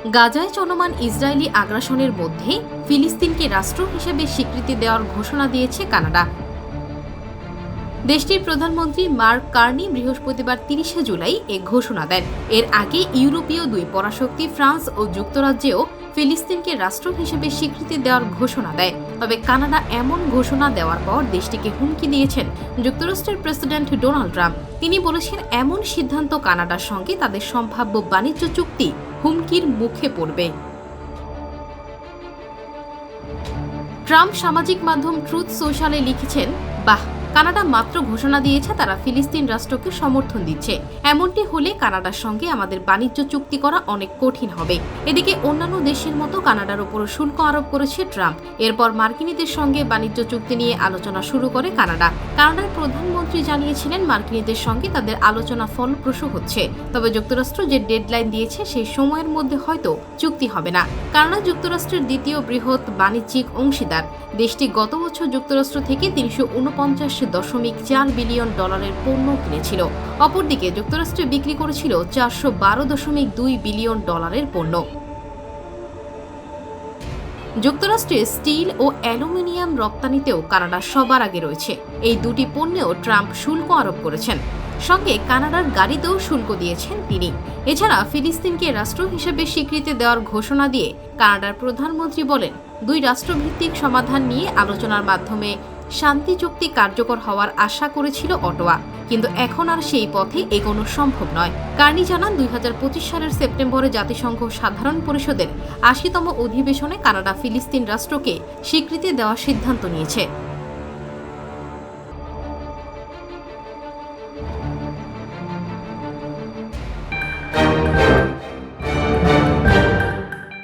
গাজায় চলমান ইসরায়েলি আগ্রাসনের মধ্যে ফিলিস্তিনকে রাষ্ট্র হিসেবে স্বীকৃতি দেওয়ার ঘোষণা দিয়েছে কানাডা। দেশটির প্রধানমন্ত্রী মার্ক কার্নি বৃহস্পতিবার ৩০ জুলাই এ ঘোষণা দেন। এর আগে ইউরোপীয় দুই পরাশক্তি ফ্রান্স ও যুক্তরাজ্যেও ফিলিস্তিনকে রাষ্ট্র হিসেবে স্বীকৃতি দেওয়ার ঘোষণা দেয়। তবে কানাডা এমন ঘোষণা দেওয়ার পর দেশটিকে হুমকি দিয়েছেন যুক্তরাষ্ট্রের প্রেসিডেন্ট ডোনাল্ড ট্রাম্প। তিনি বলেছেন, এমন সিদ্ধান্ত কানাডার সঙ্গে তাদের সম্ভাব্য বাণিজ্য চুক্তি হুমকির মুখে পড়বে। ট্রাম্প সামাজিক মাধ্যম ট্রুথ সোশ্যালে লিখেছেন, বাহ, কানাডা মাত্র ঘোষণা দিয়েছে তারা ফিলিস্তিন রাষ্ট্রকে সমর্থন দিচ্ছে। এমনটি হলে কানাডার সঙ্গে আমাদের বাণিজ্য চুক্তি করা অনেক কঠিন হবে। এদিকে অন্যান্য দেশের মতো কানাডার উপর শুল্ক আরোপ করেছে ট্রাম্প। এরপর মার্কিনীদের সঙ্গে বাণিজ্য চুক্তি নিয়ে আলোচনা শুরু করে কানাডা। কানাডার প্রধানমন্ত্রী জানিয়েছিলেন, মার্কিনীদের সঙ্গে তাদের আলোচনা ফলপ্রসূ হচ্ছে। তবে যুক্তরাষ্ট্র যে ডেডলাইন দিয়েছে সেই সময়ের মধ্যে হয়তো চুক্তি হবে না। কানাডা যুক্তরাষ্ট্রের দ্বিতীয় বৃহৎ বাণিজ্যিক অংশীদার। দেশটি গত বছর যুক্তরাষ্ট্র থেকে ৩৪৯.৪ বিলিয়ন ডলারের পণ্য কিনেছিল। অপরদিকে যুক্তরাষ্ট্রে বিক্রি করেছিল ৪১২.২ বিলিয়ন ডলারের পণ্য। যুক্তরাষ্ট্রে স্টিল ও অ্যালুমিনিয়াম রপ্তানিতেও কানাডা সবার আগে রয়েছে। এই দুটি পণ্যেও ট্রাম্প শুল্ক আরোপ করেছেন। সঙ্গে কানাডার গাড়িতেও শুল্ক দিয়েছেন তিনি। এছাড়া ফিলিস্তিনকে রাষ্ট্র হিসেবে স্বীকৃতি দেওয়ার ঘোষণা দিয়ে কানাডার প্রধানমন্ত্রী বলেন, দুই রাষ্ট্রভিত্তিক সমাধান নিয়ে আলোচনার মাধ্যমে শান্তি চুক্তি কার্যকর হওয়ার আশা করেছিল অটোয়া, কিন্তু এখন আর সেই পথে এগোনো সম্ভব নয়। কার্নি জানান, ২০২৫ সালের সেপ্টেম্বরে জাতিসংঘ সাধারণ পরিষদের ৮০তম অধিবেশনে কানাডা ফিলিস্তিন রাষ্ট্রকে স্বীকৃতি দেওয়ার সিদ্ধান্ত নিয়েছে।